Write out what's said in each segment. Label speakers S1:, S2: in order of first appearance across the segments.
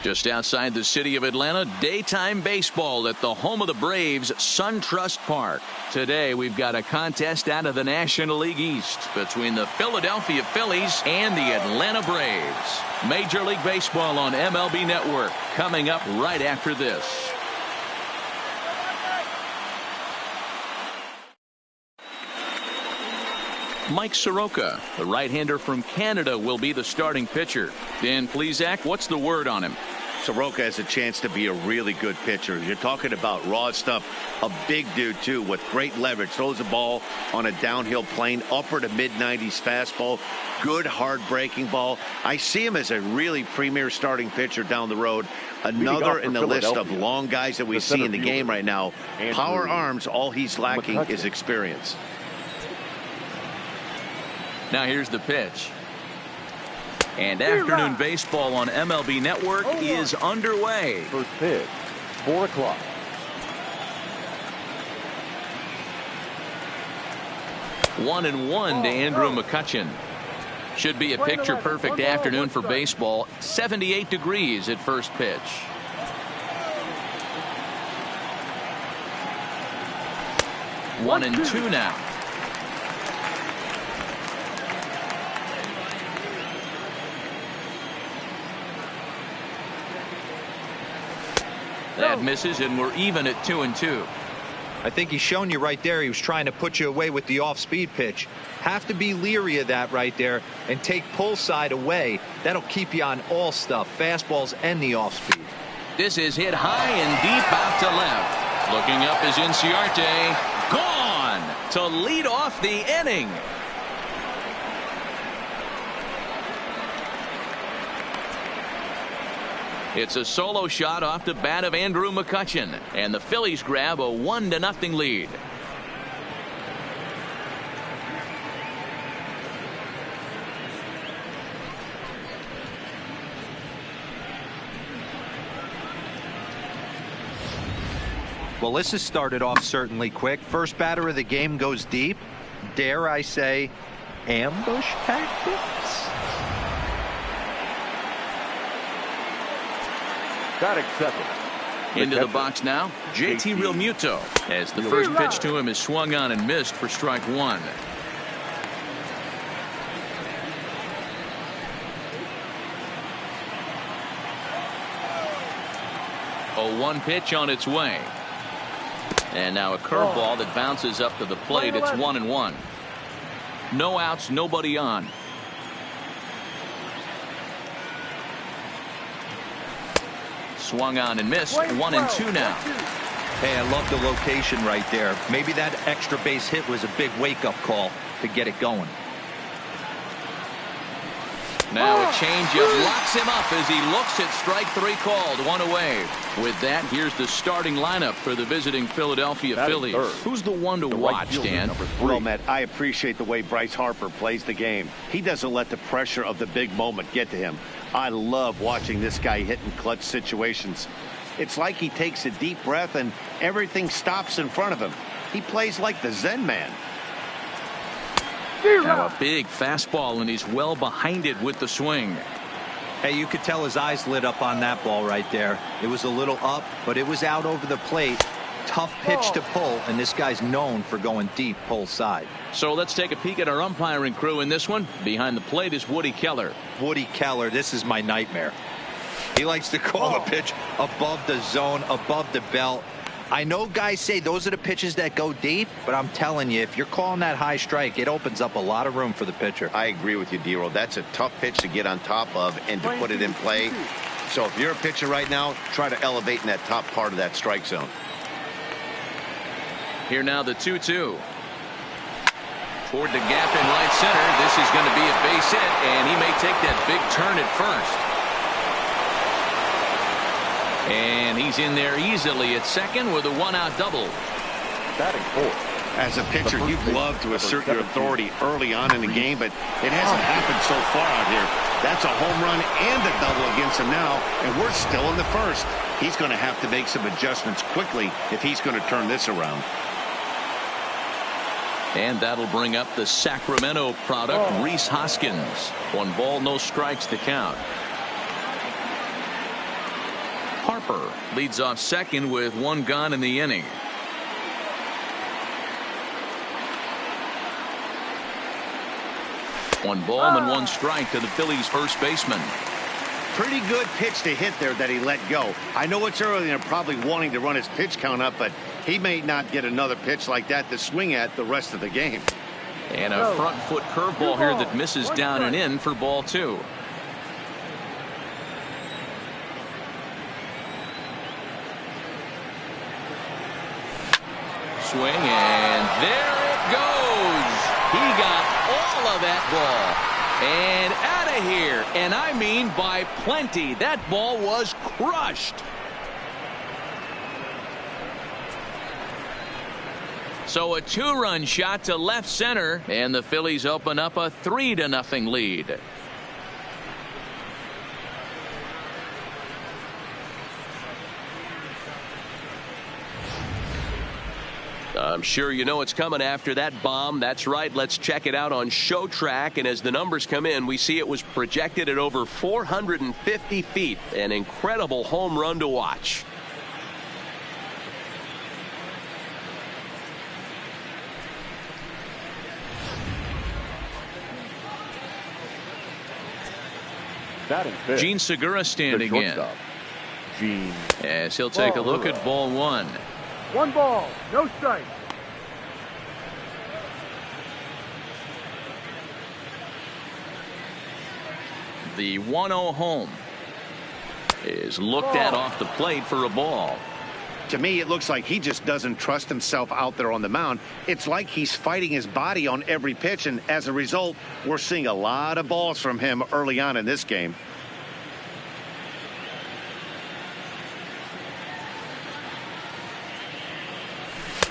S1: Just outside the city of Atlanta, daytime baseball at the home of the Braves, SunTrust Park. Today we've got a contest out of the National League East between the Philadelphia Phillies and the Atlanta Braves. Major League Baseball on MLB Network coming up right after this. Mike Soroka, the right-hander from Canada, will be the starting pitcher. Dan Plesac, what's the word on him?
S2: Soroka has a chance to be a really good pitcher. You're talking about raw stuff. A big dude, too, with great leverage. Throws the ball on a downhill plane, upper to mid-90s fastball. Good, hard-breaking ball. I see him as a really premier starting pitcher down the road. Another in the list of long guys that we see in the game right now. Power arms, all he's lacking is experience.
S1: Now here's the pitch. And afternoon baseball on MLB Network is underway.
S3: First pitch, 4 o'clock.
S1: One and one to Andrew McCutchen. Should be a picture-perfect afternoon for baseball. 78 degrees at first pitch. One and two now. That misses, and we're even at 2-2.
S4: I think he's shown you right there. He was trying to put you away with the off-speed pitch. Have to be leery of that right there and take pull side away. That'll keep you on all stuff, fastballs and the off-speed.
S1: This is hit high and deep out to left. Looking up is Inciarte. Gone to lead off the inning. It's a solo shot off the bat of Andrew McCutchen, and the Phillies grab a 1-0 lead.
S4: Well, this has started off certainly quick. First batter of the game goes deep. Dare I say, ambush tactics?
S3: Batting second.
S1: Into the box now, JT Realmuto, as the first pitch to him is swung on and missed for strike one. A 1 pitch on its way. And now a curveball that bounces up to the plate. It's 1-1. No outs, nobody on. Swung on and missed. 1-2 now.
S4: Hey, I love the location right there. Maybe that extra base hit was a big wake-up call to get it going.
S1: Now a changeup locks him up as he looks at strike 3 called. 1 away. With that, here's the starting lineup for the visiting Philadelphia Phillies. Who's the one to watch, Dan?
S2: Well, Matt, I appreciate the way Bryce Harper plays the game. He doesn't let the pressure of the big moment get to him. I love watching this guy hit in clutch situations. It's like he takes a deep breath and everything stops in front of him. He plays like the Zen man.
S1: Now a big fastball, and he's well behind it with the swing.
S4: Hey, you could tell his eyes lit up on that ball right there. It was a little up, but it was out over the plate. Tough pitch to pull, and this guy's known for going deep pull side.
S1: So let's take a peek at our umpiring crew in this one. Behind the plate is Woody Keller.
S4: Woody Keller, this is my nightmare. He likes to call a pitch above the zone, above the belt. I know guys say those are the pitches that go deep, but I'm telling you, if you're calling that high strike, it opens up a lot of room for the pitcher.
S2: I agree with you, D-Roll. That's a tough pitch to get on top of and to put it in play. So if you're a pitcher right now, try to elevate in that top part of that strike zone.
S1: Here now the 2-2. Toward the gap in right center. This is going to be a base hit, and he may take that big turn at first. And he's in there easily at second with a 1-out double.
S3: Batting fourth.
S2: As a pitcher, you'd love to assert your authority early on in the game, but it hasn't happened so far out here. That's a home run and a double against him now, and we're still in the first. He's going to have to make some adjustments quickly if he's going to turn this around.
S1: And that'll bring up the Sacramento product, Rhys Hoskins. 1 ball, no strikes to count. Harper leads off second with one gone in the inning. One ball and one strike to the Phillies first baseman.
S2: Pretty good pitch to hit there that he let go. I know it's early and probably wanting to run his pitch count up, but he may not get another pitch like that to swing at the rest of the game.
S1: And a front foot curveball here that misses down and in for ball two. Swing, and there it goes. He got all of that ball. And out of here. And I mean by plenty. That ball was crushed. So a two-run shot to left center, and the Phillies open up a 3-0 lead. I'm sure you know what's coming after that bomb. That's right. Let's check it out on Show Track. And as the numbers come in, we see it was projected at over 450 feet. An incredible home run to watch. Gene Segura standing in.
S3: Gene.
S1: As he'll take a look at ball one.
S3: One ball, no strike.
S1: The 1-0 home is looked at off the plate for a ball.
S2: To me, it looks like he just doesn't trust himself out there on the mound. It's like he's fighting his body on every pitch, and as a result, we're seeing a lot of balls from him early on in this game.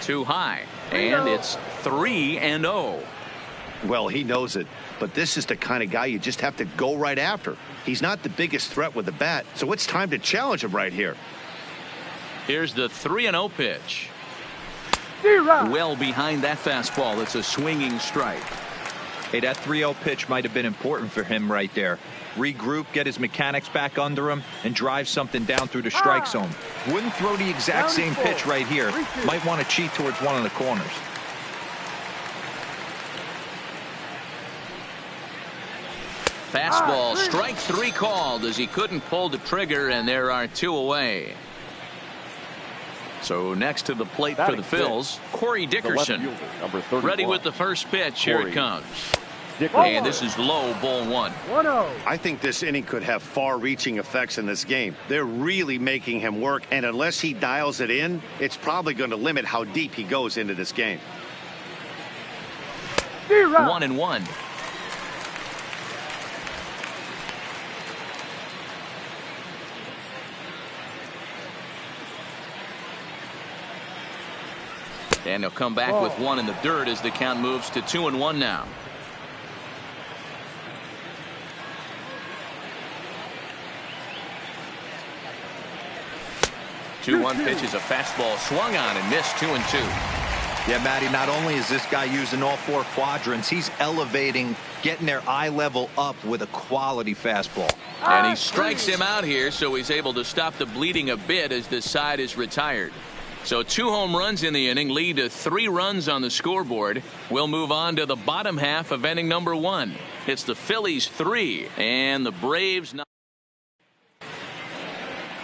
S1: Too high, and it's 3-0.
S2: Well, he knows it, but this is the kind of guy you just have to go right after. He's not the biggest threat with the bat, so it's time to challenge him right here.
S1: Here's the 3-0 pitch. Well behind that fastball. It's a swinging strike.
S4: Hey, that 3-0 pitch might have been important for him right there. Regroup, get his mechanics back under him, and drive something down through the strike zone. Wouldn't throw the exact same pitch right here. Might want to cheat towards one of the corners.
S1: Fastball, strike three called as he couldn't pull the trigger, and there are two away. So next to the plate for the Phils, Corey Dickerson. Ready with the first pitch. Here it comes. And this is low, ball one.
S2: I think this inning could have far-reaching effects in this game. They're really making him work, and unless he dials it in, it's probably going to limit how deep he goes into this game.
S1: 1-1. And he'll come back with one in the dirt as the count moves to 2-1 now. 2-1 pitch is a fastball swung on and missed. 2-2.
S4: Yeah, Matty, not only is this guy using all four quadrants, he's elevating, getting their eye level up with a quality fastball.
S1: And he strikes him out here, so he's able to stop the bleeding a bit as this side is retired. So 2 home runs in the inning lead to 3 runs on the scoreboard. We'll move on to the bottom half of inning number 1. It's the Phillies 3 and the Braves 9.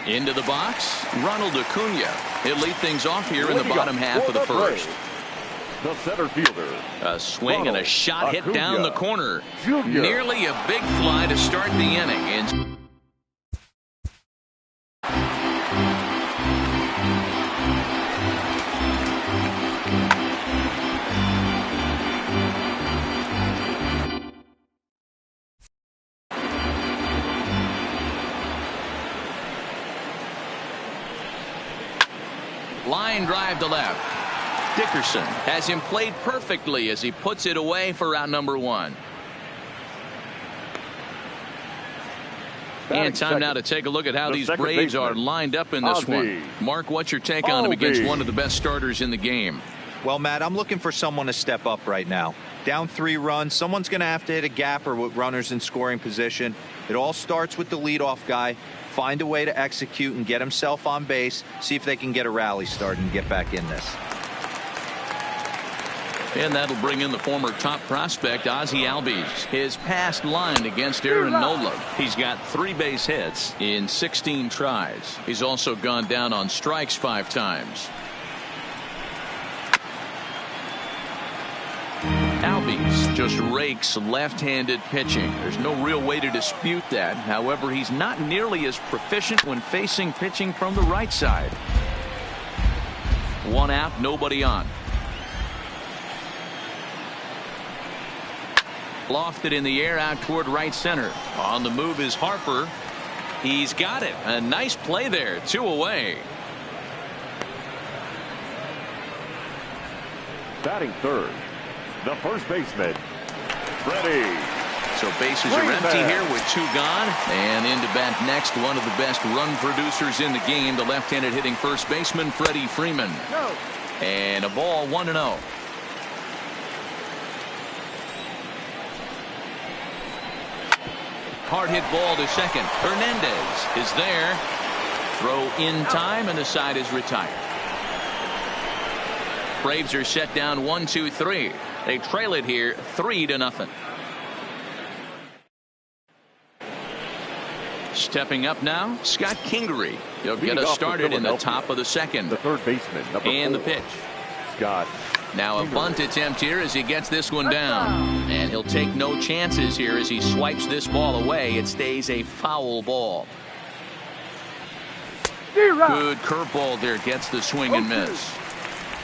S1: Into the box, Ronald Acuna. He'll lead things off here in the bottom half of the first.
S3: The center fielder.
S1: A swing and a shot hit down the corner. Nearly a big fly to start the inning. And line drive to left. Dickerson has him played perfectly as he puts it away for out number 1. And time now to take a look at how these Braves are lined up in this one. Mark, what's your take on him against one of the best starters in the game?
S4: Well, Matt, I'm looking for someone to step up right now. Down 3 runs, someone's going to have to hit a gapper with runners in scoring position. It all starts with the leadoff guy. Find a way to execute and get himself on base. See if they can get a rally started and get back in this.
S1: And that'll bring in the former top prospect, Ozzie Albies. His past line against Aaron Nola. He's got 3 base hits in 16 tries. He's also gone down on strikes 5 times. Albies just rakes left-handed pitching. There's no real way to dispute that. However, he's not nearly as proficient when facing pitching from the right side. 1 out, nobody on. Lofted in the air out toward right center. On the move is Harper. He's got it. A nice play there. 2 away.
S3: Batting third, the first baseman, Freddie.
S1: So bases are empty here with 2 gone. And in to bat next, one of the best run producers in the game, the left-handed hitting first baseman, Freddie Freeman. And a ball, 1-0. Hard hit ball to second. Hernandez is there. Throw in time, and the side is retired. Braves are set down 1-2-3. They trail it here 3-0. Stepping up now, Scott Kingery. He'll get us started in the top of the second.
S3: The third baseman, number 4.
S1: The pitch.
S3: Scott.
S1: Now a bunt attempt here as he gets this one down. And he'll take no chances here as he swipes this ball away. It stays a foul ball. Good curveball there. Gets the swing and miss.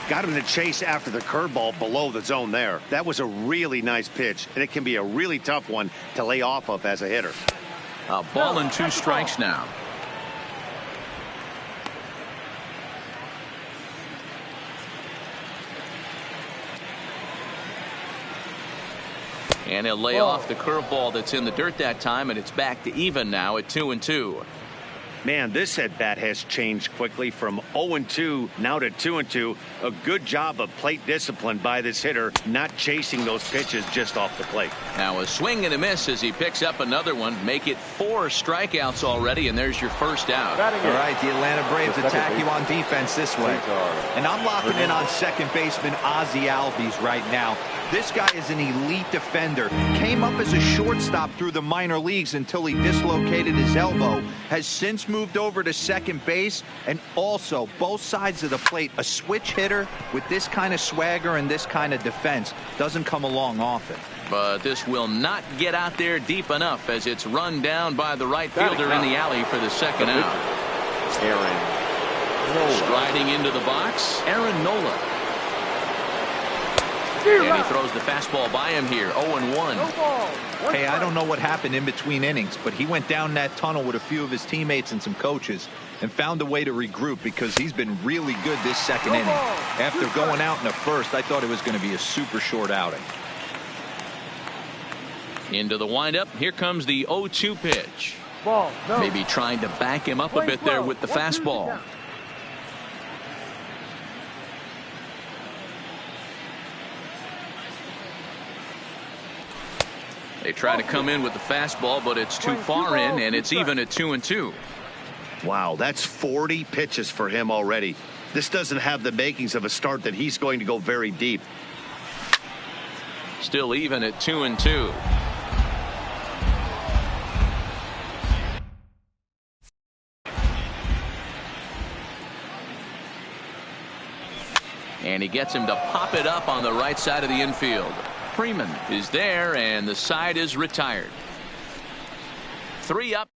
S2: Got him to chase after the curveball below the zone there. That was a really nice pitch, and it can be a really tough one to lay off of as a hitter.
S1: A ball and 2 strikes now. And he'll lay off the curveball that's in the dirt that time, and it's back to even now at 2-2.
S2: Man, this at bat has changed quickly from 0-2 now to 2-2. A good job of plate discipline by this hitter, not chasing those pitches just off the plate.
S1: Now a swing and a miss as he picks up another one. Make it 4 strikeouts already, and there's your first out.
S4: All right, the Atlanta Braves attack you on defense this way. And I'm locking in on second baseman Ozzie Albies right now. This guy is an elite defender. Came up as a shortstop through the minor leagues until he dislocated his elbow. Has since moved over to second base, and also both sides of the plate. A switch hitter with this kind of swagger and this kind of defense doesn't come along often.
S1: But this will not get out there deep enough as it's run down by the right fielder in the alley for the second out.
S3: Aaron Nola.
S1: Striding into the box, Aaron Nola. And he throws the fastball by him here. 0-1.
S4: Hey, I don't know what happened in between innings, but he went down that tunnel with a few of his teammates and some coaches and found a way to regroup because he's been really good this second inning. After going out in the first, I thought it was going to be a super short outing.
S1: Into the windup. Here comes the 0-2 pitch.
S3: Ball, no.
S1: Maybe trying to back him up a bit there with the fastball. They try to come in with the fastball, but it's too far in, and it's even at 2-2.
S2: Wow, that's 40 pitches for him already. This doesn't have the makings of a start that he's going to go very deep.
S1: Still even at 2-2. And he gets him to pop it up on the right side of the infield. Freeman is there, and the side is retired. 3 up.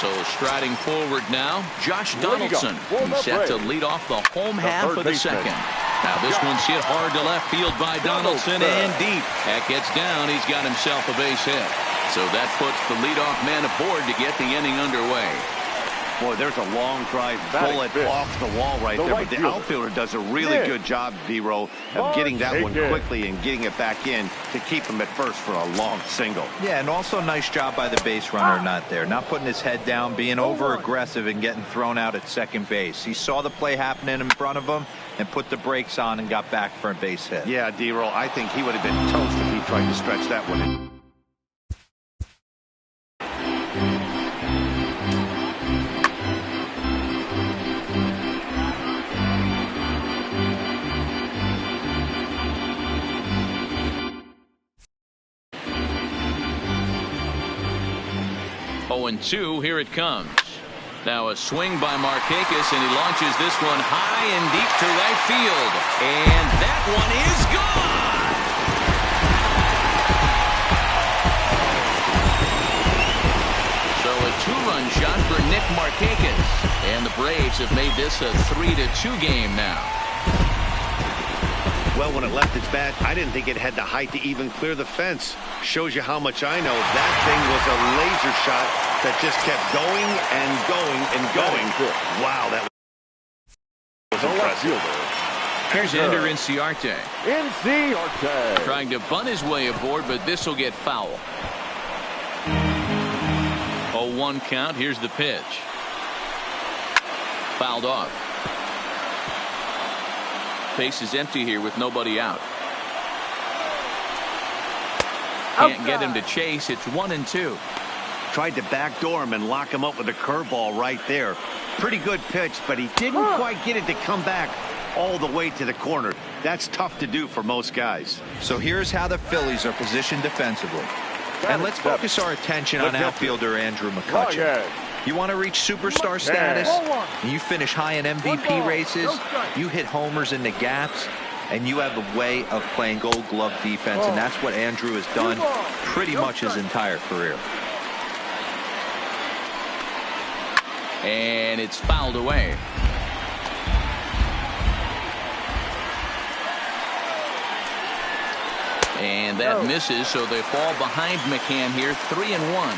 S1: So striding forward now, Josh Donaldson. He's set to lead off the home half of the second. Now this one's hit hard to left field by Donaldson and deep. That gets down. He's got himself a base hit. So that puts the leadoff man aboard to get the inning underway.
S2: Boy, there's a long drive bullet off the wall right there. But the outfielder does a really good job, D-Row, of getting that one quickly and getting it back in to keep him at first for a long single.
S4: Yeah, and also nice job by the base runner not there. Not putting his head down, being over-aggressive and getting thrown out at second base. He saw the play happening in front of him and put the brakes on and got back for a base hit.
S2: Yeah, D-Row, I think he would have been toast if he tried to stretch that one in.
S1: And 2, here it comes. Now a swing by Markakis, and he launches this one high and deep to right field. And that one is gone! So a 2-run shot for Nick Markakis. And the Braves have made this a 3-2 game now.
S2: Well, when it left its bat, I didn't think it had the height to even clear the fence. Shows you how much I know. That thing was a laser shot that just kept going and going and going. Wow, that was impressive.
S1: Here's Ender Inciarte.
S3: Inciarte.
S1: Trying to bunt his way aboard, but this will get foul. 0-1 count. Here's the pitch. Fouled off. Base is empty here with nobody out. Can't get him to chase. It's 1-2.
S2: Tried to backdoor him and lock him up with a curveball right there. Pretty good pitch, but he didn't quite get it to come back all the way to the corner. That's tough to do for most guys.
S4: So here's how the Phillies are positioned defensively. And let's focus our attention on outfielder Andrew McCutchen. You want to reach superstar status, and you finish high in MVP races, you hit homers in the gaps, and you have a way of playing gold glove defense, and that's what Andrew has done pretty much his entire career.
S1: And it's fouled away. And that misses, so they fall behind Mccann here, 3-1.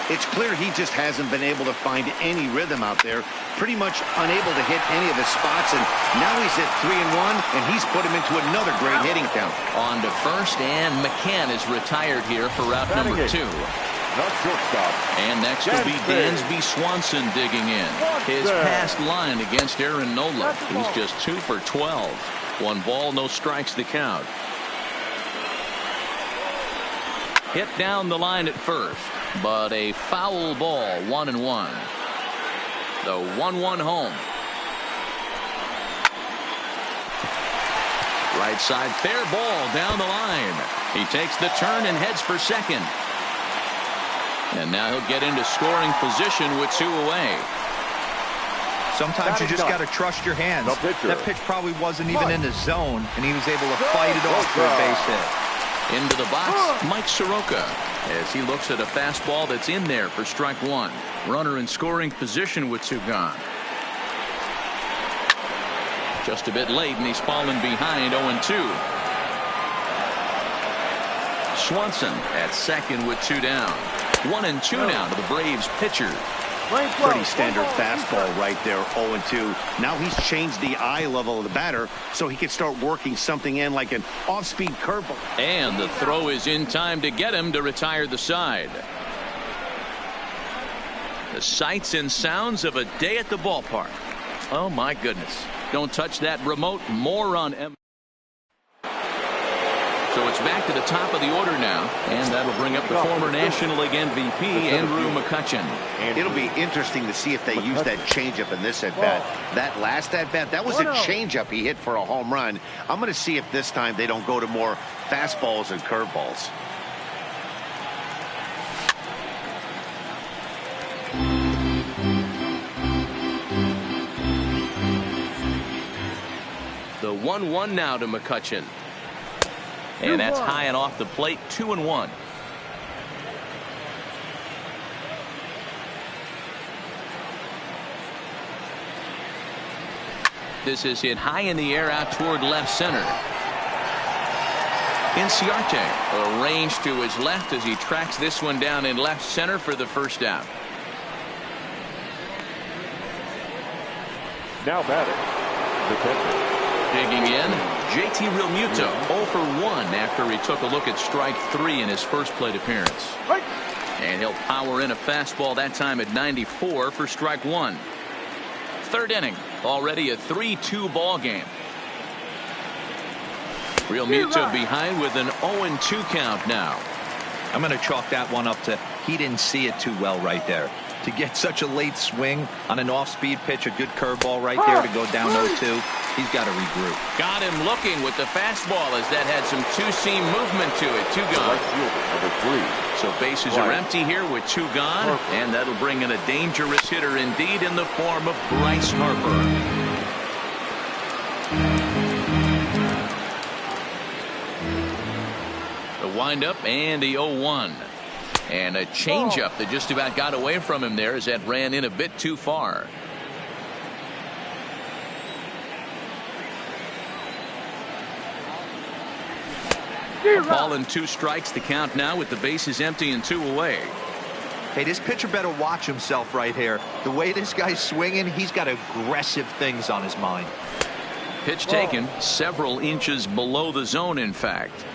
S2: It's clear he just hasn't been able to find any rhythm out there. Pretty much unable to hit any of his spots, and now he's at 3-1, and he's put him into another great hitting count.
S1: On to first, and Mccann is retired here for route number 2. And next will be Dansby Swanson digging in. His past line against Aaron Nola. He's just 2 for 12. 1 ball, no strikes the count. Hit down the line at first, but a foul ball, 1-1. The 1-1 home. Right side, fair ball down the line. He takes the turn and heads for second. And now he'll get into scoring position with 2 away.
S4: Sometimes you just got to trust your hands. That pitch probably wasn't even in the zone, and he was able to fight it off for a base hit.
S1: Into the box, Mike Soroka, as he looks at a fastball that's in there for strike 1. Runner in scoring position with 2 gone. Just a bit late, and he's fallen behind 0-2. Swanson at second with 2 down. 1-2 now to the Braves pitcher.
S2: Pretty standard fastball right there, 0-2. Now he's changed the eye level of the batter so he can start working something in like an off-speed curveball.
S1: And the throw is in time to get him to retire the side. The sights and sounds of a day at the ballpark. Oh my goodness. Don't touch that remote. More on M. So it's back to the top of the order now, and that'll bring up the former National League MVP, Andrew McCutchen.
S2: It'll be interesting to see if they use that changeup in this at-bat. That last at-bat, that was a changeup he hit for a home run. I'm going to see if this time they don't go to more fastballs and curveballs.
S1: The 1-1 now to McCutchen. And that's high and off the plate, 2-1. This is hit high in the air out toward left center. Inciarte arranged to his left as he tracks this one down in left center for the first out.
S3: Now batting, the catcher.
S1: Digging in, JT Realmuto 0 for 1 after he took a look at strike 3 in his first plate appearance. And he'll power in a fastball that time at 94 for strike 1. Third inning, already a 3-2 ball game. Realmuto behind with an 0-2 count now.
S4: I'm going to chalk that one up to he didn't see it too well right there. To get such a late swing on an off-speed pitch, a good curveball right there to go down 0-2, he's got to regroup.
S1: Got him looking with the fastball as that had some two-seam movement to it. 2 gone.
S3: Number 3.
S1: So bases are empty here with 2 gone, and that'll bring in a dangerous hitter indeed in the form of Bryce Harper. The windup and the 0-1. And a changeup that just about got away from him there as that ran in a bit too far. A ball and 2 strikes to count now with the bases empty and 2 away.
S4: Hey, this pitcher better watch himself right here. The way this guy's swinging, he's got aggressive things on his mind.
S1: Pitch taken several inches below the zone, in fact.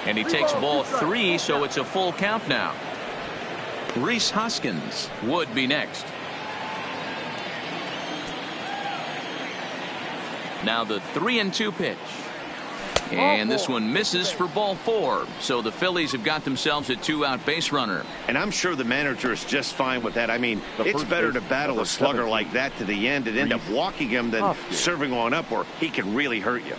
S1: And he takes ball 3, so it's a full count now. Rhys Hoskins would be next. Now the 3-2 pitch. And this one misses for ball 4. So the Phillies have got themselves a 2-out base runner.
S2: And I'm sure the manager is just fine with that. I mean, it's better to battle a slugger like that to the end and end up walking him than serving on up where he can really hurt you.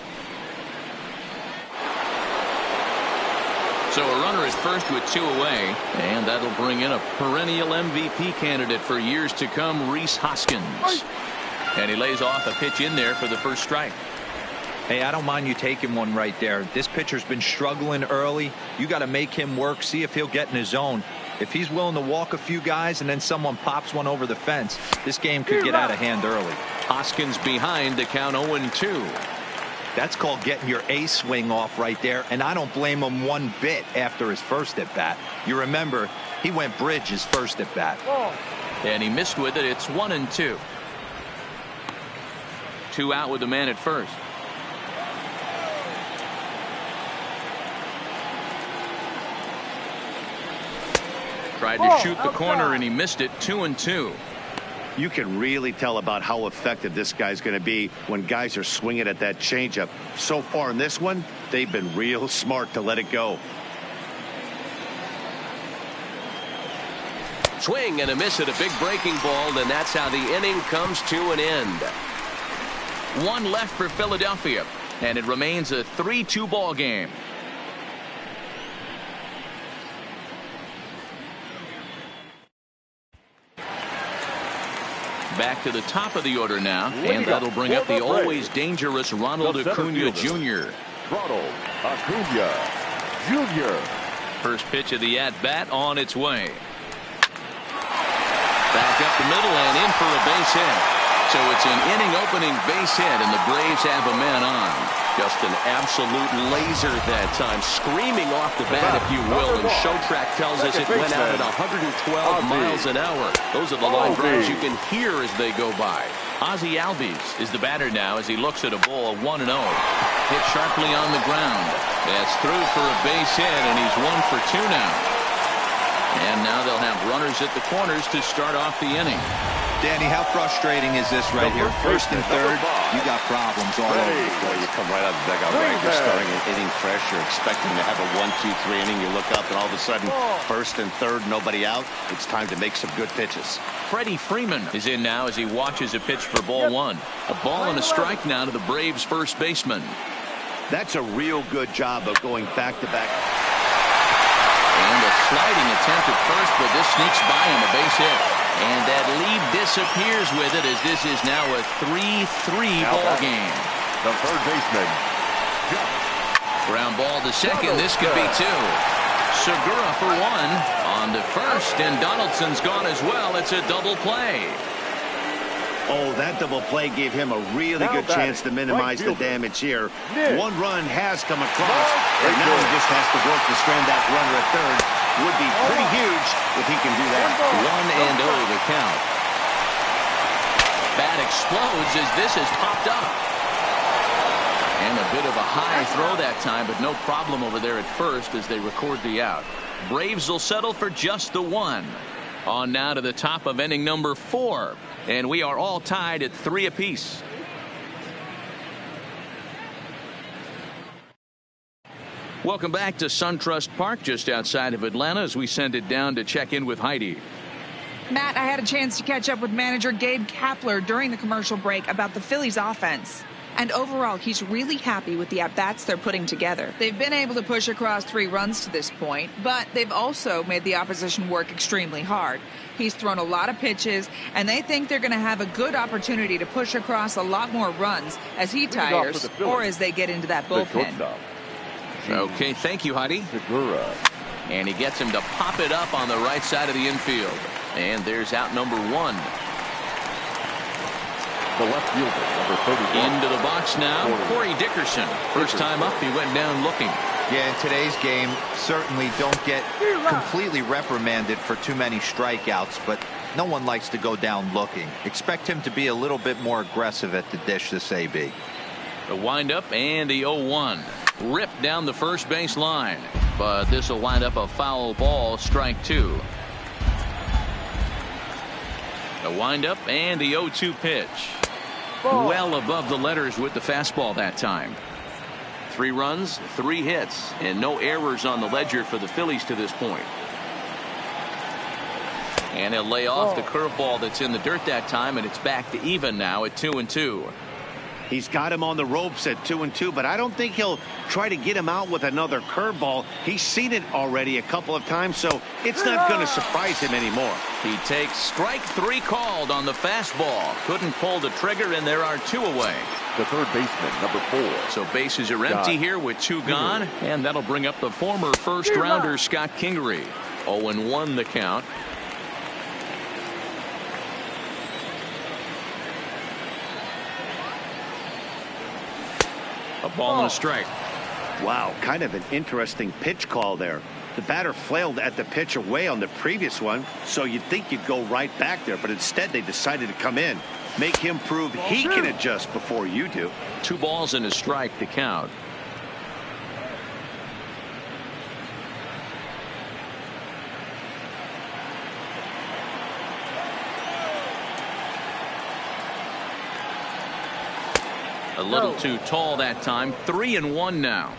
S1: So a runner is first with 2 away, and that'll bring in a perennial MVP candidate for years to come, Rhys Hoskins. And he lays off a pitch in there for the first strike.
S4: Hey, I don't mind you taking one right there. This pitcher's been struggling early. You got to make him work, see if he'll get in his zone. If he's willing to walk a few guys and then someone pops one over the fence, this game could get out of hand early.
S1: Hoskins behind to count 0-2.
S4: That's called getting your A swing off right there, and I don't blame him one bit after his first at bat. You remember, he went bridge his first at bat.
S1: And he missed with it. It's 1-2. 2 out with the man at first. Tried to shoot the corner and he missed it. 2-2.
S2: You can really tell about how effective this guy's going to be when guys are swinging at that changeup. So far in this one, they've been real smart to let it go.
S5: Swing and a miss at a big breaking ball, and that's how the inning comes to an end.
S1: 1 left for Philadelphia, and it remains a 3-2 ball game. Back to the top of the order now, and that'll bring up the always dangerous Ronald Acuna Jr.
S3: Ronald Acuna Jr.
S1: First pitch of the at-bat on its way. Back up the middle and in for a base hit. So it's an inning-opening base hit, and the Braves have a man on. Just an absolute laser that time, screaming off the bat, if you will. And Showtrack tells us it went out at 112 miles an hour. Those are the line drives you can hear as they go by. Ozzie Albies is the batter now as he looks at a ball 1-0. Hit sharply on the ground. That's through for a base hit, and he's 1 for 2 now. And now they'll have runners at the corners to start off the inning.
S4: Danny, how frustrating is this right here? First and third, you got problems all over the place.
S2: You come right out of the dugout, right? You're starting an inning fresh. You're expecting to have a 1-2-3 inning. You look up, and all of a sudden, first and third, nobody out. It's time to make some good pitches.
S1: Freddie Freeman is in now as he watches a pitch for ball 1. A ball and a strike now to the Braves' first baseman.
S2: That's a real good job of going back-to-back.
S1: And a sliding attempt at first, but this sneaks by him, a base hit. And that lead disappears with it as this is now a 3-3 ball game.
S3: The third baseman.
S1: Ground ball to second. This could be 2. Segura for 1 on to first, and Donaldson's gone as well. It's a double play.
S2: Oh, that double play gave him a really good chance to minimize the damage here. 1 run has come across, and now he just has to work to strand that runner at third. would be pretty huge if he can do that.
S1: 1-0 the count. Bat explodes as this is popped up. And a bit of a high throw that time, but no problem over there at first as they record the out. Braves will settle for just the one. On now to the top of inning number 4. And we are all tied at 3 apiece. Welcome back to SunTrust Park just outside of Atlanta as we send it down to check in with Heidi.
S6: Matt, I had a chance to catch up with manager Gabe Kapler during the commercial break about the Phillies offense. And overall, he's really happy with the at-bats they're putting together. They've been able to push across 3 runs to this point, but they've also made the opposition work extremely hard. He's thrown a lot of pitches, and they think they're going to have a good opportunity to push across a lot more runs as he tires or as they get into that bullpen.
S1: Okay, thank you, Heidi.
S3: Segura.
S1: And he gets him to pop it up on the right side of the infield. And there's out number 1.
S3: The left fielder, number 31.
S1: Into the box now, Corey Dickerson. First time up, he went down looking.
S4: Yeah, in today's game, certainly don't get completely reprimanded for too many strikeouts, but no one likes to go down looking. Expect him to be a little bit more aggressive at the dish this AB.
S1: The windup and the 0-1. Ripped down the first base line. But this will wind up a foul ball, strike 2. The windup and the 0-2 pitch. Well above the letters with the fastball that time. 3 runs, 3 hits, and no errors on the ledger for the Phillies to this point. And he'll lay off the curveball that's in the dirt that time, and it's back to even now at 2-2.
S2: He's got him on the ropes at 2-2, but I don't think he'll try to get him out with another curveball. He's seen it already a couple of times, so it's not going to surprise him anymore.
S1: He takes strike 3 called on the fastball. Couldn't pull the trigger, and there are 2 away.
S3: The third baseman, number 4.
S1: So bases are empty here with 2 gone, and that'll bring up the former first-rounder Scott Kingery. 0-1 the count. A ball and a strike.
S2: Wow, kind of an interesting pitch call there. The batter flailed at the pitch away on the previous one, so you'd think you'd go right back there, but instead they decided to come in. Make him prove he can adjust before you do.
S1: 2 balls and a strike to count. A little too tall that time. 3-1 now.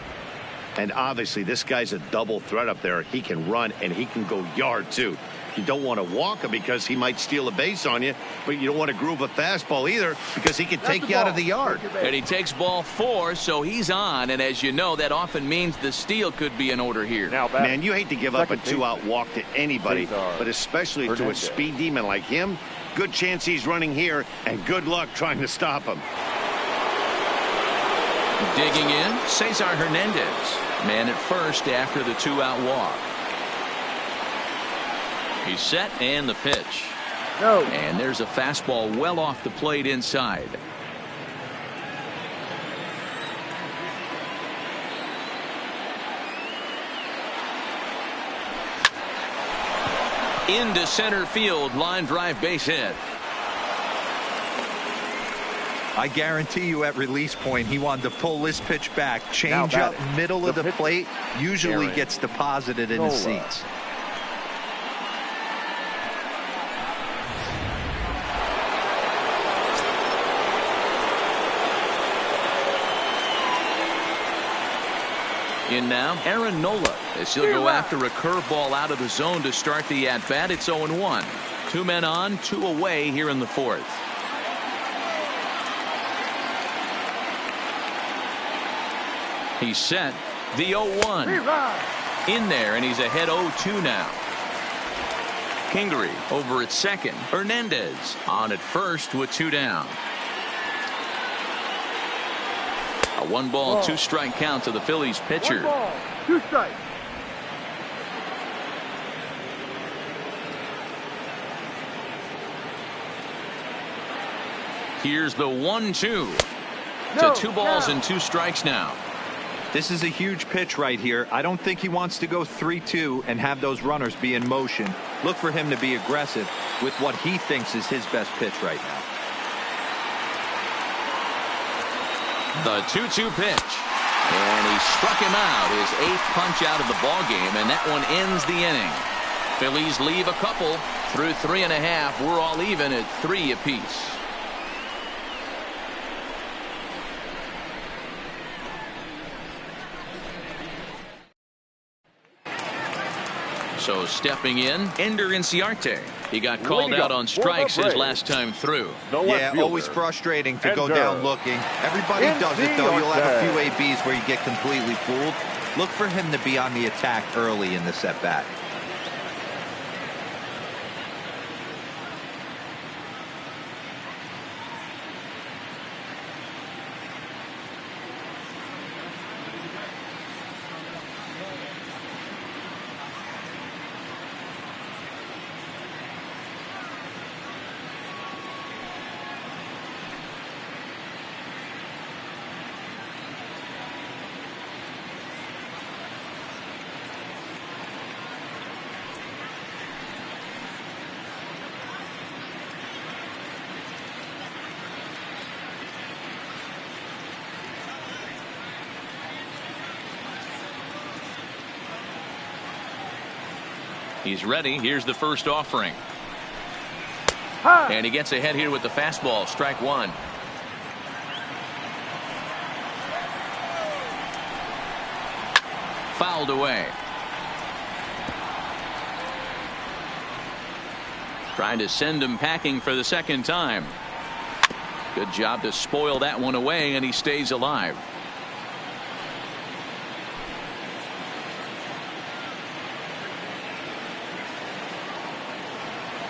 S2: And obviously this guy's a double threat up there. He can run and he can go yard too. You don't want to walk him because he might steal a base on you, but you don't want to groove a fastball either because he can take you out of the yard.
S1: And he takes ball 4, so he's on, and as you know, that often means the steal could be in order here.
S3: Now
S2: man, you hate to give up a 2-out walk to anybody, but especially to a speed demon like him. Good chance he's running here, and good luck trying to stop him.
S1: Digging in, Cesar Hernandez. Man at first after the 2-out walk. He's set and the pitch. And there's a fastball well off the plate inside. Into center field, line drive, base hit.
S4: I guarantee you at release point he wanted to pull this pitch back, change up middle of the plate, usually gets deposited in the seats.
S1: In now, Aaron Nola as he'll go after a curveball out of the zone to start the at-bat. It's 0-1. 2 men on, 2 away here in the 4th. He's set. The 0-1. In there, and he's ahead 0-2 now. Kingery over at second. Hernandez on at first with 2 down. A 1-ball, 2-strike count to the Phillies pitcher.
S7: 1 ball, 2 strikes.
S1: Here's the 1-2 to 2 balls and 2 strikes now.
S4: This is a huge pitch right here. I don't think he wants to go 3-2 and have those runners be in motion. Look for him to be aggressive with what he thinks is his best pitch right now.
S1: The 2-2 pitch. And he struck him out, his 8th punch out of the ball game, and that one ends the inning. Phillies leave a couple through 3.5. We're all even at 3 apiece. So stepping in, Ender Inciarte. He got called out on strikes his last time through.
S4: Yeah, always frustrating to go down looking. Everybody does it, though. You'll have a few ABs where you get completely fooled. Look for him to be on the attack early in this at-bat.
S1: He's ready. Here's the first offering. And he gets ahead here with the fastball. Strike one. Fouled away. Trying to send him packing for the second time. Good job to spoil that one away, and he stays alive.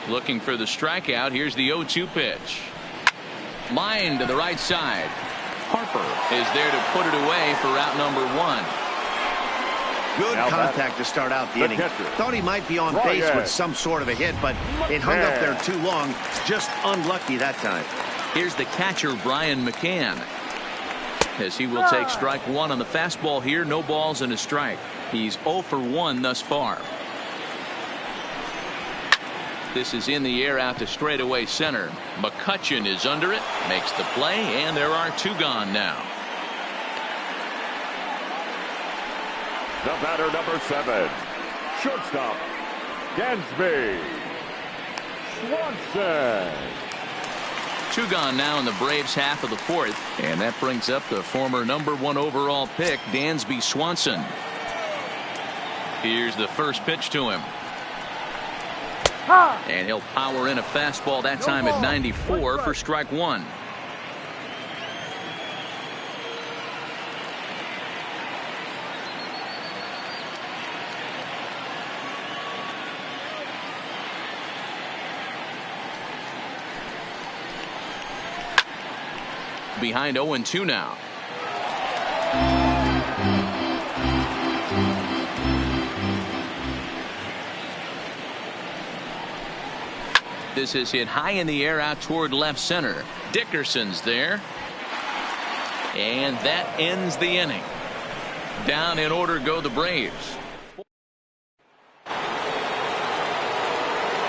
S1: Looking for the strikeout. Here's the 0-2 pitch. Line to the right side. Harper is there to put it away for out number 1.
S2: Good contact to start out the inning. Thought he might be on base with some sort of a hit, but it hung up there too long. Just unlucky that time.
S1: Here's the catcher, Brian Mccann, as he will take strike 1 on the fastball here. No balls and a strike. He's 0 for 1 thus far. This is in the air out to straightaway center. McCutchen is under it, makes the play, and there are 2 gone now.
S3: The batter, number 7, shortstop, Dansby Swanson.
S1: 2 gone now in the Braves' half of the 4th, and that brings up the former number 1 overall pick, Dansby Swanson. Here's the first pitch to him. And he'll power in a fastball that time at 94 for strike 1. Behind 0-2 now. This is hit high in the air out toward left center. Dickerson's there. And that ends the inning. Down in order go the Braves.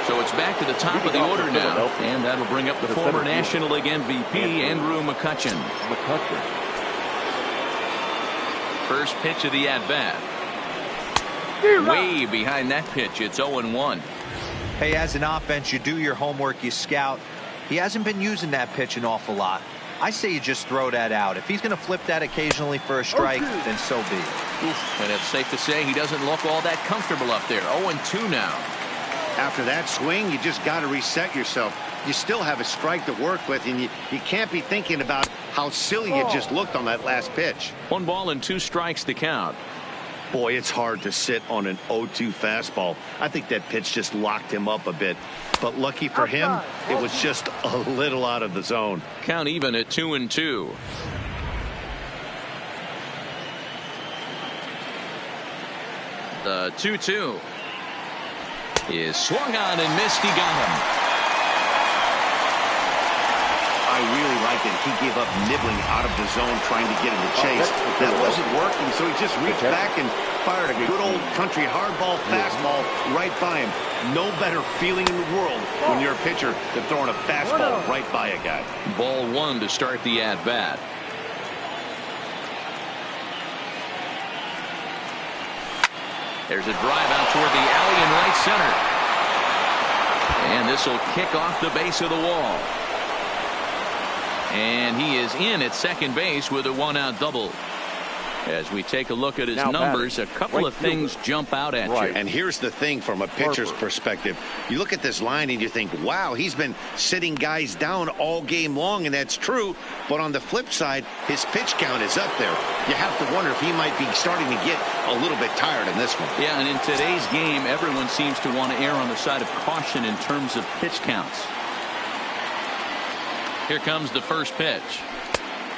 S1: So it's back to the top of the order now. And that'll bring up the former National League MVP, Andrew McCutchen. First pitch of the at-bat. Way behind that pitch. It's 0-1.
S4: Hey, as an offense, you do your homework, you scout. He hasn't been using that pitch an awful lot. I say you just throw that out. If he's going to flip that occasionally for a strike, then so be it.
S1: And it's safe to say he doesn't look all that comfortable up there. 0-2 now.
S2: After that swing, you just got to reset yourself. You still have a strike to work with, and you can't be thinking about how silly you just looked on that last pitch.
S1: 1 ball and 2 strikes to count.
S2: Boy, it's hard to sit on an 0-2 fastball. I think that pitch just locked him up a bit. But lucky for him, it was just a little out of the zone.
S1: Count even at 2-2. The 2-2 is swung on and missed. He got him.
S2: I really liked it. He gave up nibbling out of the zone trying to get in the chase. That wasn't working, so he just reached back and fired a good old country hardball fastball right by him. No better feeling in the world when you're a pitcher than throwing a fastball right by a guy.
S1: Ball one to start the at-bat. There's a drive out toward the alley in right center. And this will kick off the base of the wall. And he is in at second base with a one-out double. As we take a look at his numbers, a couple of things jump out at you.
S2: And here's the thing from a pitcher's perspective. You look at this line and you think, wow, he's been sitting guys down all game long, and that's true. But on the flip side, his pitch count is up there. You have to wonder if he might be starting to get a little bit tired in this one.
S1: Yeah, and in today's game, everyone seems to want to err on the side of caution in terms of pitch counts. Here comes the first pitch.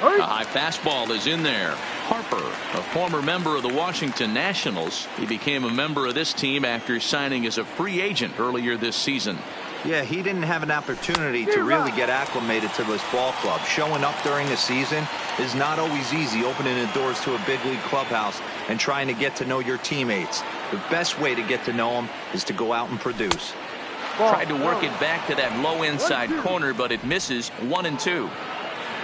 S1: A high fastball is in there. Harper, a former member of the Washington Nationals. He became a member of this team after signing as a free agent earlier this season.
S4: Yeah, he didn't have an opportunity to really get acclimated to this ball club. Showing up during the season is not always easy, opening the doors to a big league clubhouse and trying to get to know your teammates. The best way to get to know them is to go out and produce.
S1: Tried to work it back to that low inside corner, but it misses. 1-2.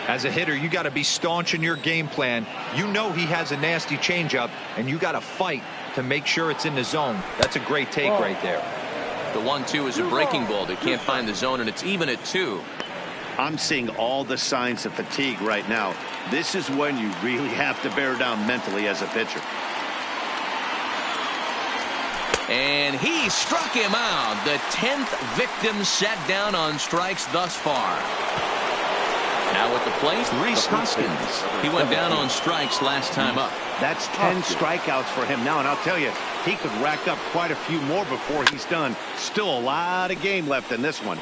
S4: As a hitter, you got to be staunch in your game plan. You know he has a nasty changeup, and you got to fight to make sure it's in the zone. That's a great take right there.
S1: The 1-2 is a breaking ball that can't find the zone, and it's even at 2.
S2: I'm seeing all the signs of fatigue right now. This is when you really have to bear down mentally as a pitcher.
S1: And he struck him out. The 10th victim set down on strikes thus far. Now at the plate, Rhys Hoskins. He went down on strikes last time up.
S2: That's 10 strikeouts for him now, and I'll tell you, he could rack up quite a few more before he's done. Still a lot of game left in this one.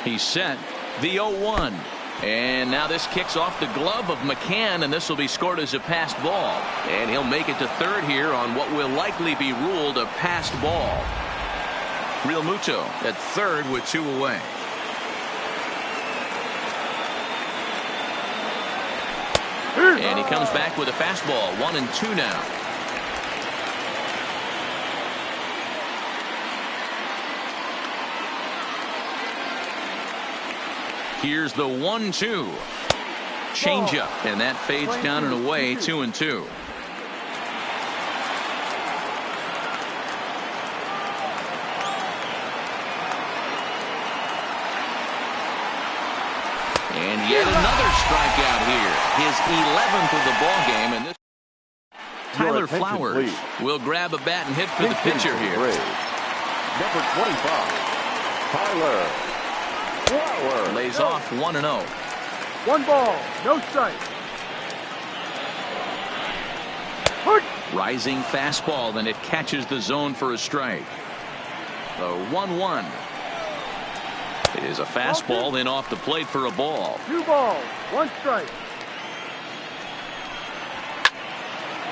S1: He's set. The 0-1. And now this kicks off the glove of Mccann, and this will be scored as a passed ball. And he'll make it to third here on what will likely be ruled a passed ball. Real Muto at third with 2 away. And he comes back with a fastball. 1-2 now. Here's the 1-2. Changeup, and that fades down and away. 2-2. And yet another strikeout here. His 11th of the ball game, and this Tyler Flowers will grab a bat and hit for the pitcher here.
S3: Number 25, Tyler Flowers.
S1: Lays off 1-0.
S7: 1 ball, no strike.
S1: Rising fastball, then it catches the zone for a strike. The 1-1. It is a fastball, then off the plate for a ball.
S7: 2 balls, 1 strike.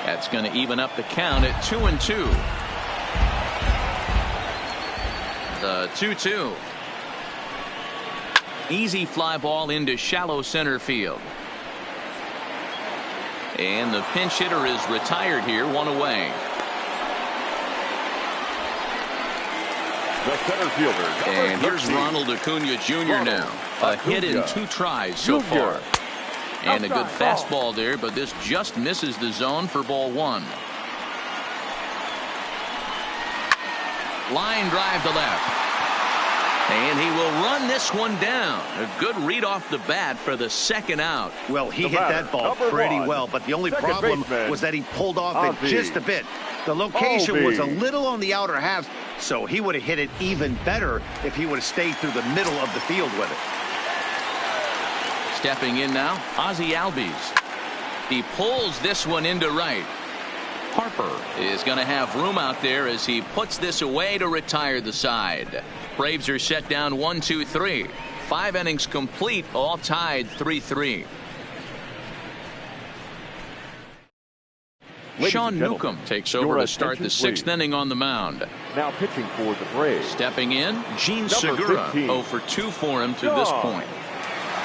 S1: That's going to even up the count at 2-2. The 2-2. Easy fly ball into shallow center field. And the pinch hitter is retired here, 1 away.
S3: The center fielder.
S1: And here's Ronald Acuna Jr. now. A hit in 2 tries so far. And a good fastball there, but this just misses the zone for ball 1. Line drive to left. And he will run this one down. A good read off the bat for the second out.
S2: Well, he hit that ball pretty well, but the only problem was that he pulled off it just a bit. The location was a little on the outer half, so he would have hit it even better if he would have stayed through the middle of the field with it.
S1: Stepping in now, Ozzie Albies. He pulls this one into right. Harper is going to have room out there as he puts this away to retire the side. Braves are set down 1-2-3. 5 innings complete, all tied 3-3.
S3: Ladies
S1: Sean
S3: and gentlemen,
S1: Newcomb takes
S3: your
S1: over to start the
S3: attention,
S1: 6th
S3: please.
S1: inning on the mound.
S3: Now pitching for the Braves.
S1: Stepping in, Gene
S3: Number
S1: Segura.
S3: 15.
S1: 0 for 2 for him to this
S3: John.
S1: point.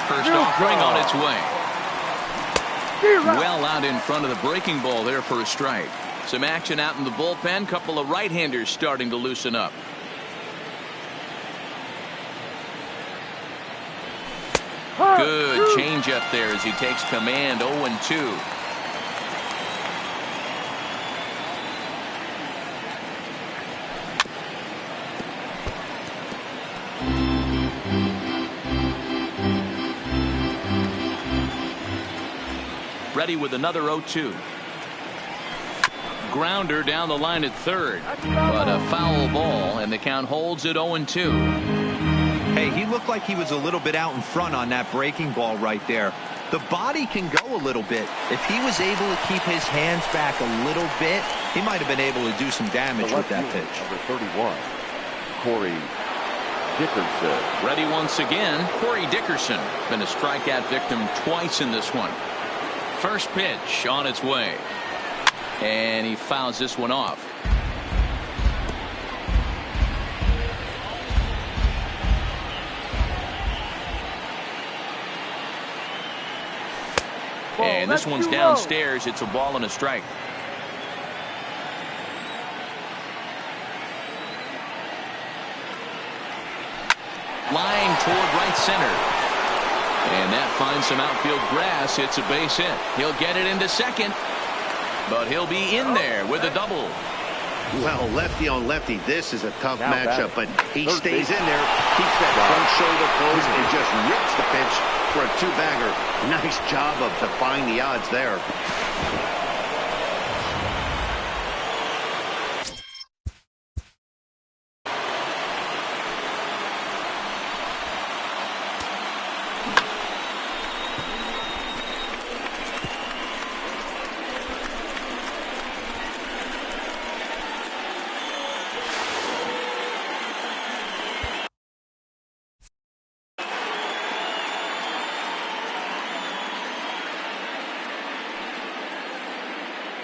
S1: First
S3: John.
S1: offering on its way.
S7: Zero.
S1: Well out in front of the breaking ball there for a strike. Some action out in the bullpen. Couple of right-handers starting to loosen up. Good change up there as he takes command. 0-2. Ready with another 0-2. Grounder down the line at third, but a foul ball, and the count holds at 0-2.
S4: Hey, he looked like he was a little bit out in front on that breaking ball right there. The body can go a little bit. If he was able to keep his hands back a little bit, he might have been able to do some damage with that pitch.
S3: Number 31, Corey Dickerson.
S1: Ready once again, Corey Dickerson. Been a strikeout victim twice in this one. First pitch on its way. And he fouls this one off. And this one's downstairs. It's a ball and a strike. Line toward right center. And that finds some outfield grass. It's a base hit. He'll get it into second. But he'll be in there with a double.
S2: Well, lefty on lefty, this is a tough
S3: Now
S2: matchup, but he
S3: third
S2: stays
S3: base.
S2: in there, keeps that front shoulder close, and just rips the pitch for a two-bagger. Nice job of defying the odds there.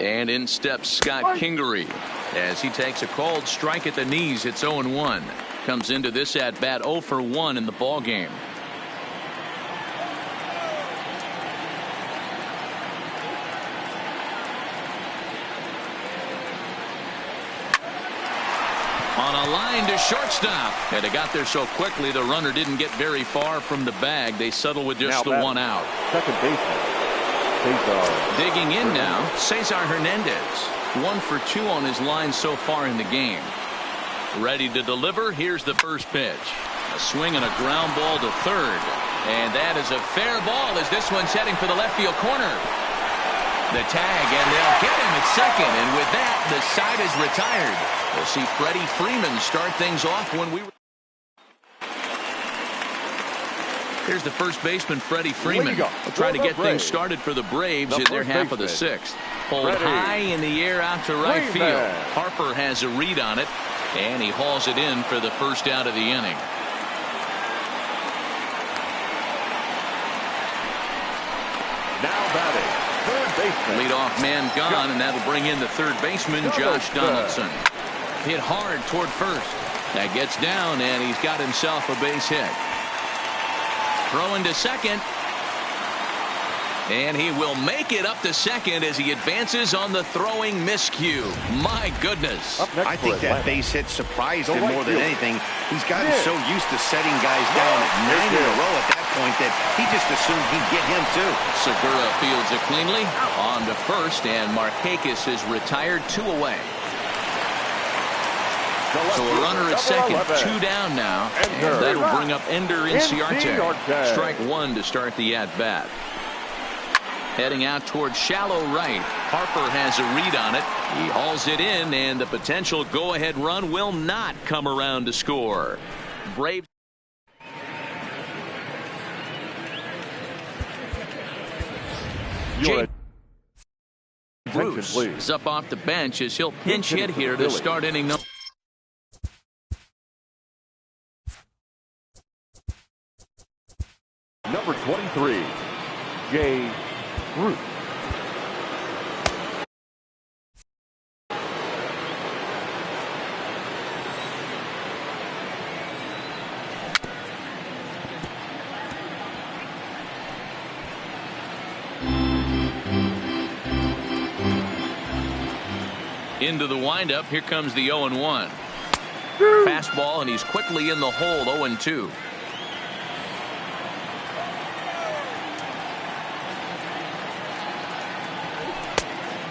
S1: And in steps Scott Kingery as he takes a called strike at the knees. It's 0-1. Comes into this at bat 0 for 1 in the ball game. On a line to shortstop, and it got there so quickly the runner didn't get very far from the bag. They settle with just the one out.
S3: Second baseman. Cesar.
S1: Digging in now, Cesar Hernandez. 1 for 2 on his line so far in the game. Ready to deliver. Here's the first pitch. A swing and a ground ball to third. And that is a fair ball as this one's heading for the left field corner. The tag, and they'll get him at second. And with that, the side is retired. We'll see Freddie Freeman start things off when we... Here's the first baseman, Freddie Freeman. Trying to get things started for the Braves in their half of the 6th. Pulled high in the air out to right field. Harper has a read on it, and he hauls it in for the first out of the inning.
S3: Now batting, third baseman.
S1: Leadoff man gone, and that'll bring in the third baseman, Josh Donaldson. Hit hard toward first. That gets down, and he's got himself a base hit. Throwing to second. And he will make it up to second as he advances on the throwing miscue. My goodness.
S2: I think that base hit surprised him more than anything. He's gotten so used to setting guys down at 9 in a row at that point that he just assumed he'd get him too.
S1: Segura fields it cleanly. On to first, and Markakis is retired 2 away. So a runner at second, 2 down now, and that'll bring up Ender Inciarte. Strike 1 to start the at-bat. Heading out towards shallow right. Harper has a read on it. He hauls it in, and the potential go-ahead run will not come around to score. Braves. Bruce is up off the bench as he'll pinch hit here to start inning number.
S3: Number 23, Jay Bruce.
S1: Into the windup. Here comes the 0-1. Fastball, and he's quickly in the hole. 0-2.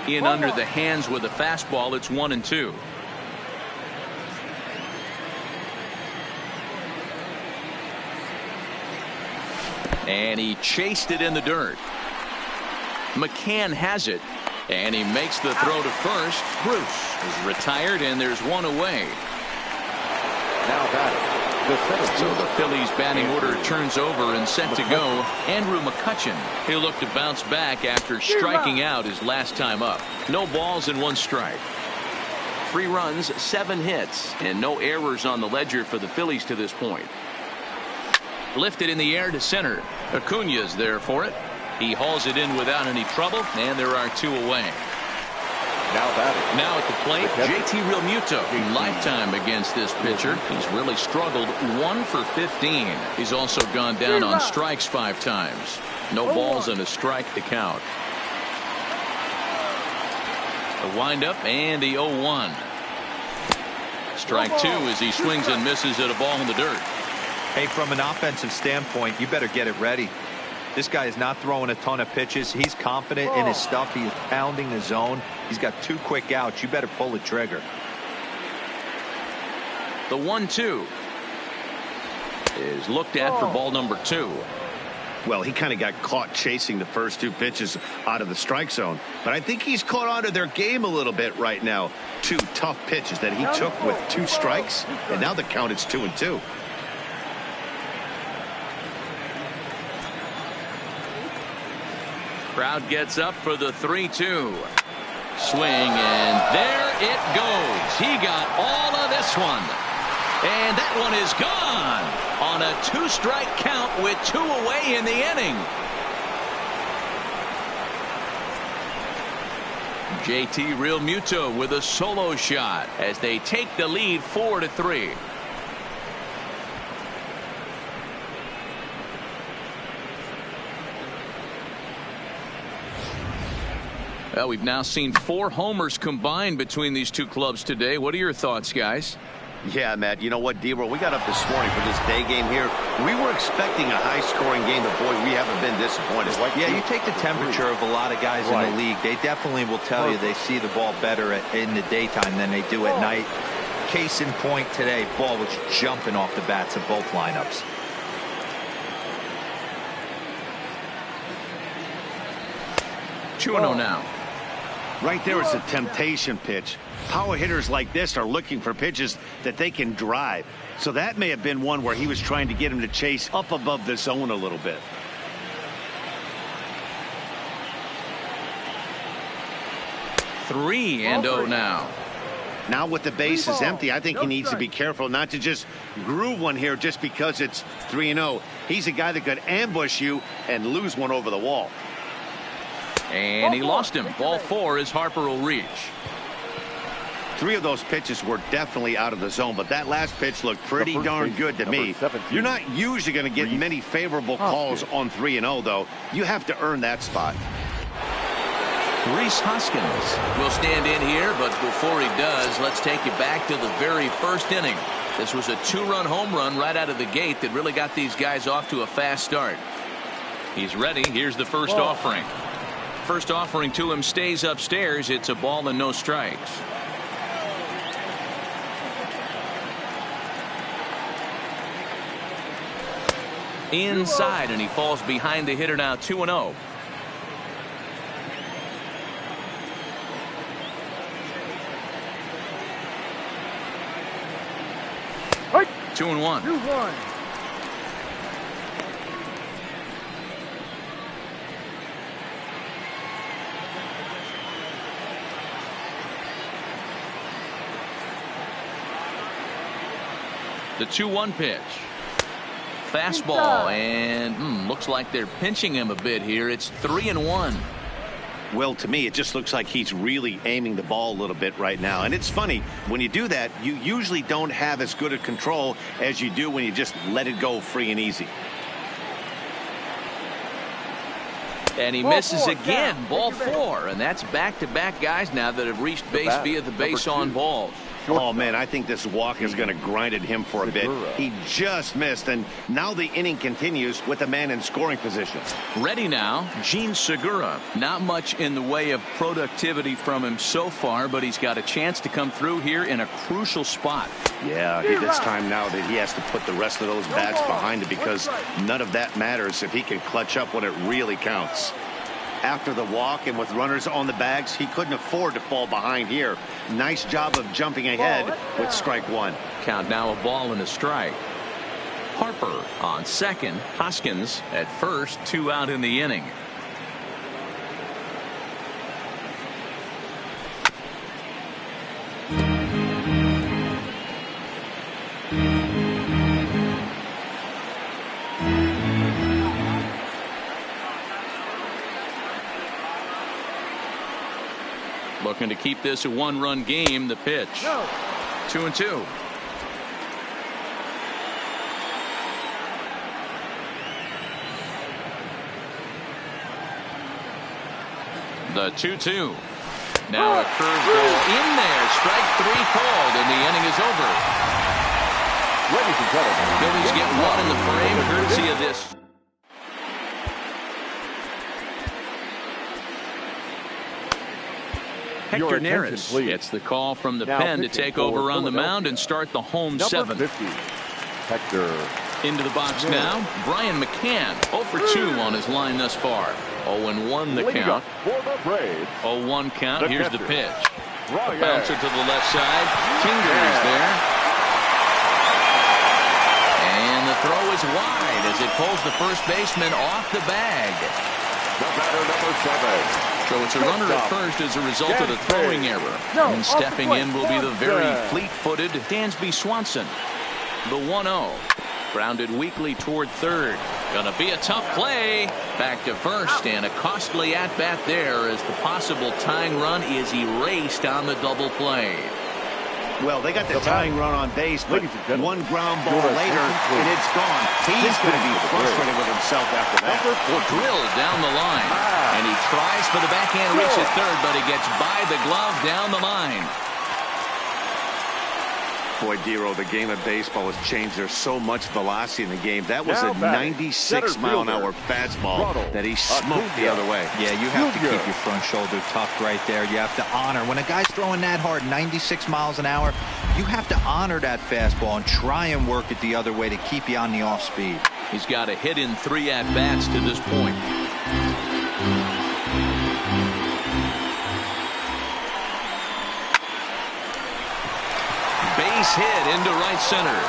S1: In under the hands with a fastball. It's 1-2. And he chased it in the dirt. Mccann has it, and he makes the throw to first. Bruce is retired, and there's one away.
S3: Now batting,
S1: So the Phillies batting order turns over and set to go. Andrew McCutchen. He'll look to bounce back after striking out his last time up. No balls and 1 strike. 3 runs, 7 hits, and no errors on the ledger for the Phillies to this point. Lifted in the air to center. Acuna's there for it. He hauls it in without any trouble, and there are 2 away. Now at the plate, JT Realmuto. Lifetime against this pitcher. He's really struggled. 1 for 15. He's also gone down on strikes 5 times. No balls and a strike to count. The windup and the 0-1. Strike 2 as he swings and misses at a ball in the dirt.
S4: Hey, from an offensive standpoint, you better get it ready. This guy is not throwing a ton of pitches. He's confident in his stuff. He is pounding the zone. He's got 2 quick outs. You better pull the trigger.
S1: The 1-2 is looked at for ball number 2.
S2: Well, he kind of got caught chasing the first 2 pitches out of the strike zone. But I think he's caught on to their game a little bit right now. 2 tough pitches that he took with 2 strikes. And now the count is 2-2.
S1: Crowd gets up for the 3-2. Swing, and there it goes. He got all of this one. And that one is gone on a 2-strike count with 2 away in the inning. JT Realmuto with a solo shot as they take the lead 4-3. Well, we've now seen 4 homers combined between these 2 clubs today. What are your thoughts, guys?
S2: Yeah, Matt, you know what, D-Roll, we got up this morning for this day game here. We were expecting a high-scoring game, but boy, we haven't been disappointed.
S4: Yeah, you take the temperature of a lot of guys in the league. They definitely will tell you they see the ball better in the daytime than they do at night. Case in point today, ball was jumping off the bats of both lineups.
S1: Two 2-0 now.
S2: Right there is a temptation pitch. Power hitters like this are looking for pitches that they can drive. So that may have been one where he was trying to get him to chase up above the zone a little bit.
S1: Three and 0 now.
S2: Now with the bases empty, I think he needs to be careful not to just groove one here just because it's 3-0. He's a guy that could ambush you and lose one over the wall.
S1: And he lost him. Ball 4 as Harper will reach.
S2: 3 of those pitches were definitely out of the zone, but that last pitch looked pretty darn good to me.
S3: 17.
S2: You're not usually going to get many favorable calls on 3-0, though. You have to earn that spot.
S1: Rhys Hoskins will stand in here, but before he does, let's take you back to the very first inning. This was a 2-run home run right out of the gate that really got these guys off to a fast start. He's ready. Here's the first offering. First offering to him stays upstairs. It's a ball and no strikes. Inside, and he falls behind the hitter now. 2-0.
S7: Right.
S1: 2-1.
S7: 2-1.
S1: The 2-1 pitch. Fastball, and looks like they're pinching him a bit here. It's 3-1.
S2: Well, to me, it just looks like he's really aiming the ball a little bit right now. And it's funny, when you do that, you usually don't have as good a control as you do when you just let it go free and easy.
S1: And he misses again. Ball 4. And that's back-to-back guys now that have reached base via the base on balls.
S2: Oh, man, I think this walk is going to grind at him for a bit. He just missed, and now the inning continues with a man in scoring position.
S1: Ready now, Segura. Not much in the way of productivity from him so far, but he's got a chance to come through here in a crucial spot.
S2: Yeah, it's time now that he has to put the rest of those bats behind it, because none of that matters if he can clutch up when it really counts. After the walk and with runners on the bags, he couldn't afford to fall behind here. Nice job of jumping ahead with strike 1.
S1: Count now, a ball and a strike. Harper on second. Hoskins at first. 2 out in the inning. Looking to keep this a 1-run game. The pitch. 2-2. The 2-2. Now a curveball in there. Strike 3 called, and the inning is over.
S3: Ladies and gentlemen,
S1: Phillies get 1 in the frame, courtesy of this. Hector Neris gets the call from the pen to take over on the mound and start the home 7th.
S3: 50, Hector.
S1: Into the box now, Brian Mccann. 0 for 2 on his line thus far. 0-1 the count. 0-1 count. Here's the pitch. The bouncer to the left side. Kinger is there. And the throw is wide as it pulls the first baseman off the bag.
S3: The batter, number 7.
S1: So it's a runner at first as a result of the throwing error. And stepping in will be the very fleet-footed Dansby Swanson. The 1-0. Grounded weakly toward third. Gonna be a tough play. Back to first, and a costly at-bat there as the possible tying run is erased on the double play.
S2: Well, they got the tying run on base, but one ground ball later, and it's gone. He's going to be frustrated with himself after that.
S1: Drilled down the line, and he tries for the backhand reach at third, but he gets by the glove down the line.
S2: Boy, Dero, the game of baseball has changed. There's so much velocity in the game. That was a 96-mile-an-hour fastball that he smoked the other way.
S4: Yeah, you have to keep your front shoulder tucked right there. You have to honor. When a guy's throwing that hard, 96 miles an hour, you have to honor that fastball and try and work it the other way to keep you on the off speed.
S1: He's got a hit in 3 at-bats to this point. Base hit into right center.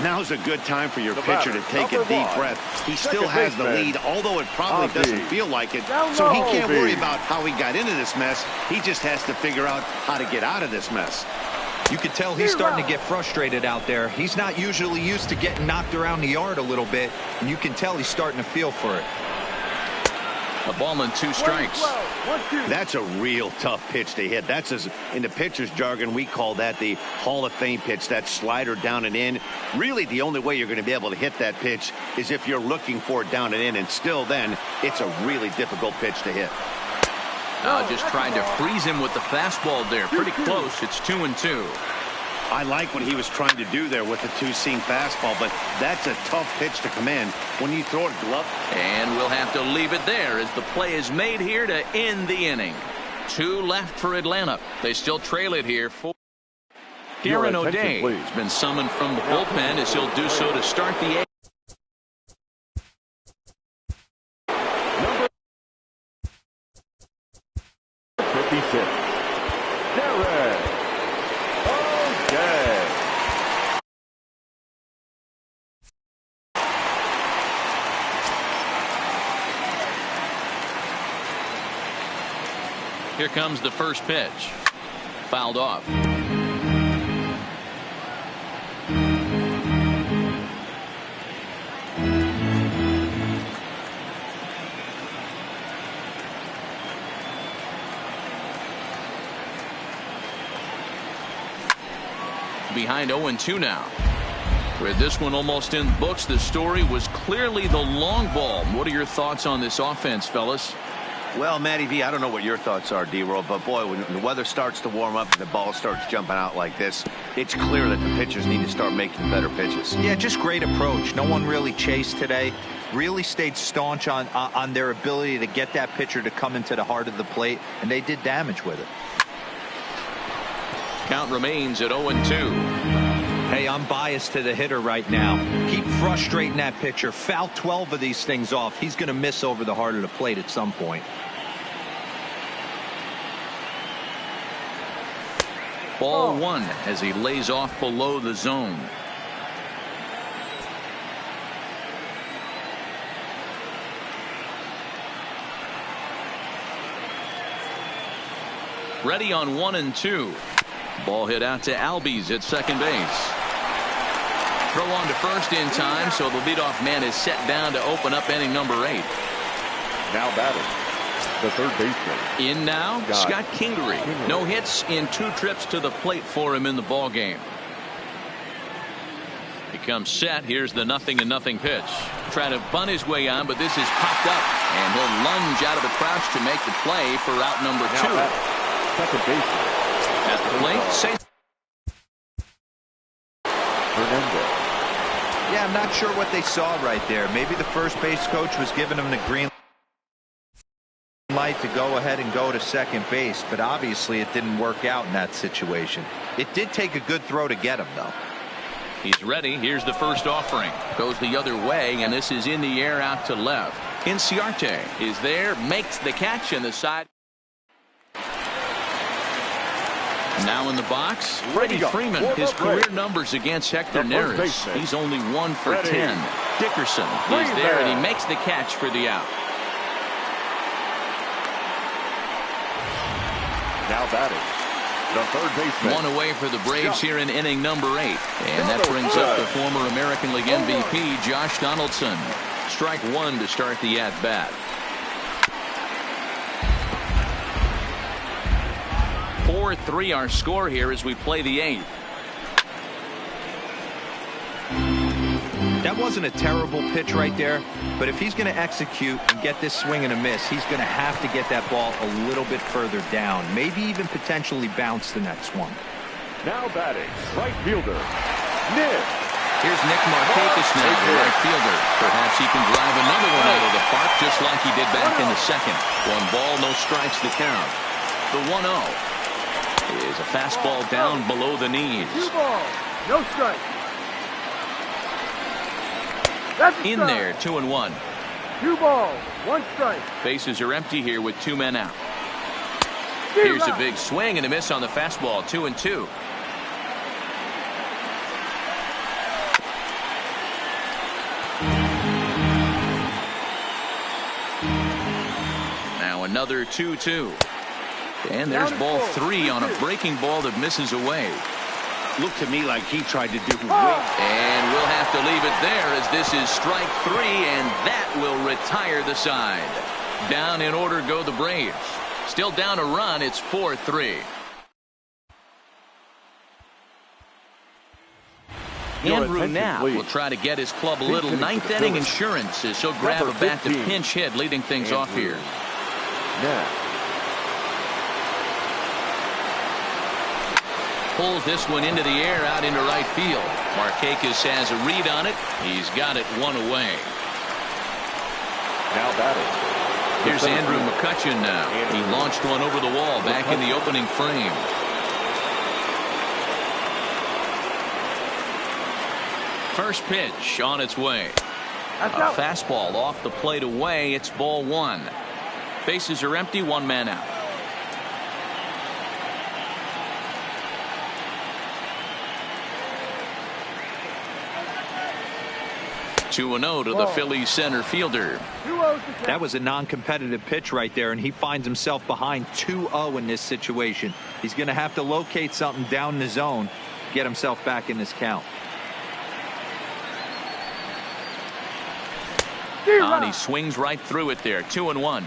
S2: Now's a good time for your pitcher to take a deep breath. He still has the lead, although it probably doesn't feel like it. So he can't worry about how he got into this mess. He just has to figure out how to get out of this mess.
S4: You can tell he's starting to get frustrated out there. He's not usually used to getting knocked around the yard a little bit, and you can tell he's starting to feel for it.
S1: A ball and 2 strikes.
S2: That's a real tough pitch to hit. That's, in the pitcher's jargon, we call that the Hall of Fame pitch. That slider down and in. Really, the only way you're going to be able to hit that pitch is if you're looking for it down and in, and still then, it's a really difficult pitch to hit.
S1: Just trying to freeze him with the fastball there. Pretty close. It's 2-2.
S2: I like what he was trying to do there with the 2-seam fastball, but that's a tough pitch to command when you throw it glove.
S1: And we'll have to leave it there as the play is made here to end the inning. 2 left for Atlanta. They still trail it here. Aaron O'Day has been summoned from the bullpen as he'll do so to start the 8th.
S3: Number 56.
S1: Here comes the first pitch. Fouled off. Behind 0-2 now. With this one almost in the books, the story was clearly the long ball. What are your thoughts on this offense, fellas?
S2: Well, Matty V, I don't know what your thoughts are, D-Roll, but boy, when the weather starts to warm up and the ball starts jumping out like this, it's clear that the pitchers need to start making better pitches.
S4: Yeah, just great approach. No one really chased today. Really stayed staunch on their ability to get that pitcher to come into the heart of the plate, and they did damage with it.
S1: Count remains at 0-2.
S4: Hey, I'm biased to the hitter right now. Keep frustrating that pitcher. Foul 12 of these things off. He's going to miss over the heart of the plate at some point.
S1: Ball one as he lays off below the zone. Ready on 1-2. Ball hit out to Albies at second base. Throw on to first in time, so the leadoff man is set down to open up inning number 8.
S3: Now batting, the third baseman.
S1: In now, Scott Kingery. No hits in 2 trips to the plate for him in the ball game. He comes set. Here's the 0-0 pitch. Trying to bunt his way on, but this is popped up, and he'll lunge out of the crouch to make the play for out number 2.
S3: Second baseman.
S1: At the plate, Cesar
S3: Hernandez.
S4: Yeah, I'm not sure what they saw right there. Maybe the first base coach was giving him the green light to go ahead and go to second base, but obviously it didn't work out in that situation. It did take a good throw to get him, though.
S1: He's ready. Here's the first offering. Goes the other way, and this is in the air out to left. Inciarte is there, makes the catch, and the side. Now in the box, Freddie Freeman. His career numbers against Hector Neris. He's only 1 for 10. Dickerson is there, and he makes the catch for the out.
S3: Now batting, the third baseman.
S1: 1 away for the Braves here in inning number 8. And that brings up the former American League MVP, Josh Donaldson. Strike 1 to start the at-bat. 4-3 our score here as we play the 8th.
S4: That wasn't a terrible pitch right there, but if he's going to execute and get this swing and a miss, he's going to have to get that ball a little bit further down, maybe even potentially bounce the next one.
S3: Now batting, right fielder, Nick.
S1: Here's Nick Markakis now, the right fielder. Perhaps he can drive another one out of the park just like he did back in the second. 1 ball, no strikes the count. The 1-0 is a fastball down below the knees.
S7: 2 balls, no strike.
S1: In there, 2-1.
S7: 2 balls, 1 strike.
S1: Bases are empty here with 2 men out. Here's a big swing and a miss on the fastball. 2-2. Now another 2-2. And there's ball 3 on a breaking ball that misses away.
S2: Looked to me like he tried to do
S1: And we'll have to leave it there as this is strike 3, and that will retire the side. Down in order go the Braves. Still down a run. It's 4-3. Andrew Knapp will try to get his club a little 9th inning insurance as he'll grab a bat to pinch hit, leading things off here. Pulls this one into the air out into right field. Markakis has a read on it. He's got it 1 away.
S3: Now batting.
S1: Here's Andrew McCutchen now. He launched one over the wall back in the opening frame. First pitch on its way. A fastball off the plate away. It's ball 1. Bases are empty. 1 man out. Two 2-0 to the Phillies center fielder.
S4: That was a non-competitive pitch right there, and he finds himself behind 2-0 in this situation. He's going to have to locate something down the zone, get himself back in this count.
S1: And he swings right through it there. 2-1.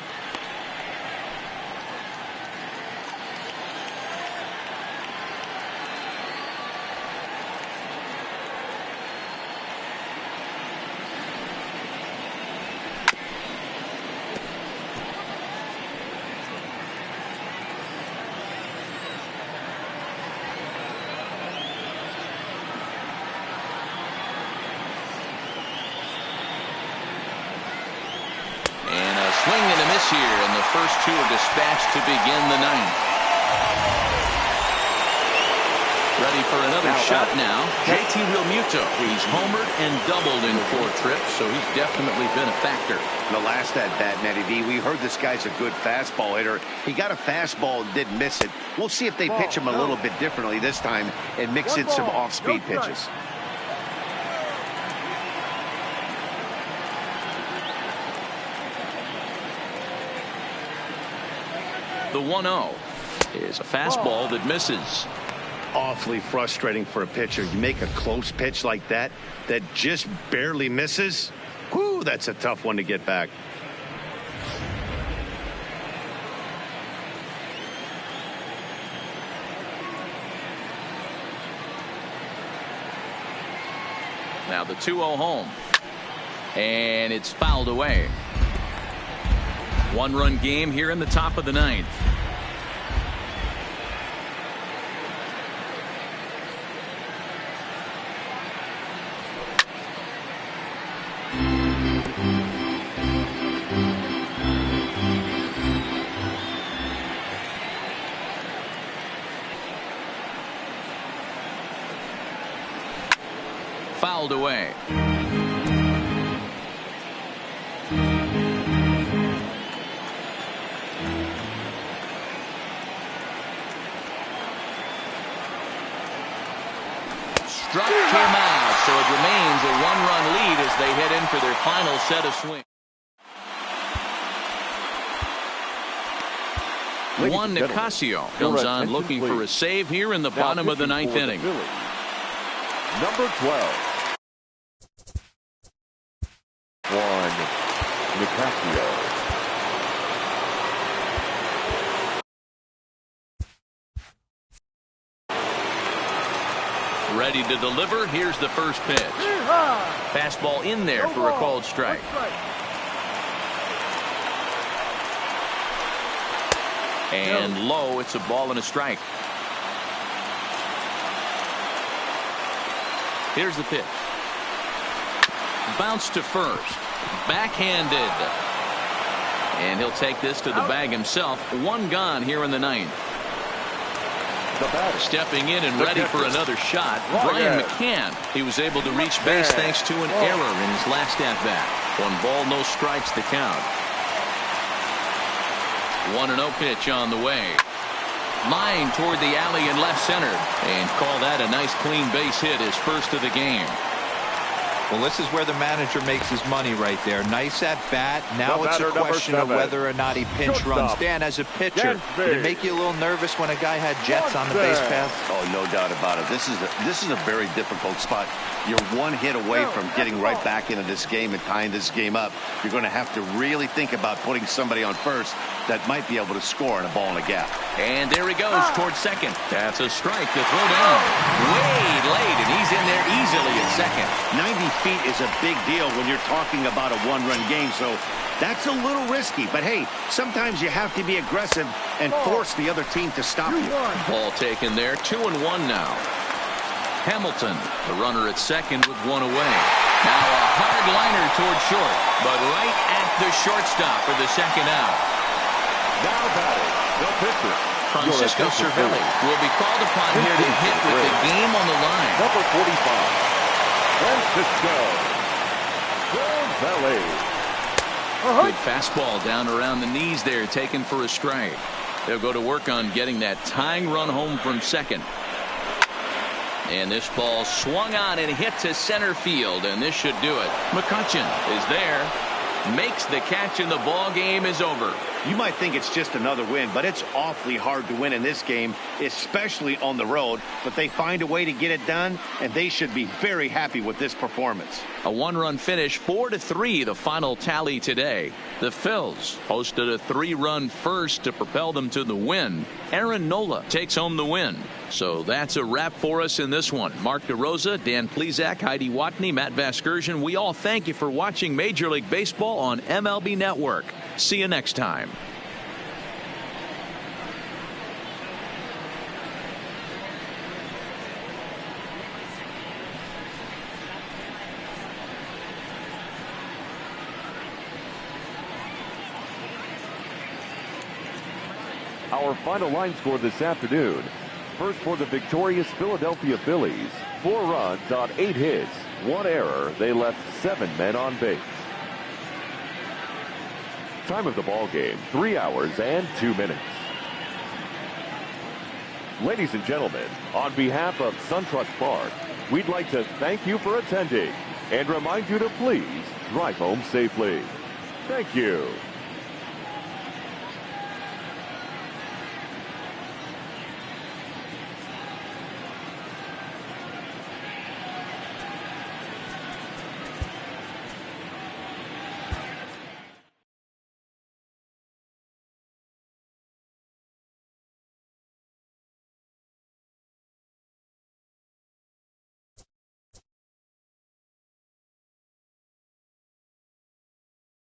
S1: here, and the first two are dispatched to begin the ninth. Ready for another shot now. JT Realmuto. He's homered and doubled in 4 trips, so he's definitely been a factor.
S2: The last at bat, Matty V, we heard this guy's a good fastball hitter. He got a fastball and didn't miss it. We'll see if they pitch him a little bit differently this time and mix in some off-speed pitches.
S1: The 1-0 is a fastball that misses.
S2: Awfully frustrating for a pitcher. You make a close pitch like that just barely misses. Whew, that's a tough one to get back.
S1: Now the 2-0 home, and it's fouled away. 1-run game here in the top of the ninth. Fouled away. Struck him out, so it remains a 1-run lead as they head in for their final set of swings. Juan Nicasio comes on looking for a save here in the bottom of the ninth inning.
S3: Number 12. Juan Nicasio.
S1: Ready to deliver. Here's the first pitch. Fastball in there for a called strike. And low, it's a ball and a strike. Here's the pitch. Bounce to first. Backhanded. And he'll take this to the bag himself. 1 gone here in the ninth. Stepping in and ready for another shot, Brian Mccann. He was able to reach base thanks to an error in his last at-bat. 1 ball, no strikes to count. 1-0 pitch on the way. Line toward the alley in left center, and call that a nice clean base hit, his first of the game.
S4: Well, this is where the manager makes his money right there. Nice at bat. Now it's a question of whether or not he pinch runs. Dan, as a pitcher, did it make you a little nervous when a guy had jets on the base path?
S2: Oh, no doubt about it. This is a very difficult spot. You're 1 hit away from getting right back into this game and tying this game up. You're going to have to really think about putting somebody on first that might be able to score in a ball in a gap.
S1: And there he goes towards second. That's a strike to throw down. Way late, and he's in there easily at second.
S2: 90 feet is a big deal when you're talking about a 1-run game, so that's a little risky. But hey, sometimes you have to be aggressive and force the other team to stop you.
S1: Ball taken there. 2-1 now. Hamilton, the runner at second with 1 away. Now a hard liner toward short, but right at the shortstop for the second out.
S3: Now batting, the pitcher.
S1: Francisco Cervelli will be called upon here to hit with the game on the line.
S3: Number 45, Francisco Cervelli.
S1: Good fastball down around the knees there, taken for a strike. They'll go to work on getting that tying run home from second. And this ball swung on and hit to center field, and this should do it. McCutchen is there, makes the catch, and the ball game is over.
S2: You might think it's just another win, but it's awfully hard to win in this game, especially on the road. But they find a way to get it done, and they should be very happy with this performance.
S1: A 1-run finish, 4-3, the final tally today. The Phils hosted a 3-run first to propel them to the win. Aaron Nola takes home the win. So that's a wrap for us in this one. Mark DeRosa, Dan Plesac, Heidi Watney, Matt Vasgersian. We all thank you for watching Major League Baseball on MLB Network. See you next time.
S3: Our final line score this afternoon. First for the victorious Philadelphia Phillies. 4 runs on 8 hits. 1 error. They left 7 men on base. Time of the ball game, 3 hours and 2 minutes. Ladies and gentlemen, on behalf of SunTrust Park, we'd like to thank you for attending and remind you to please drive home safely. Thank you.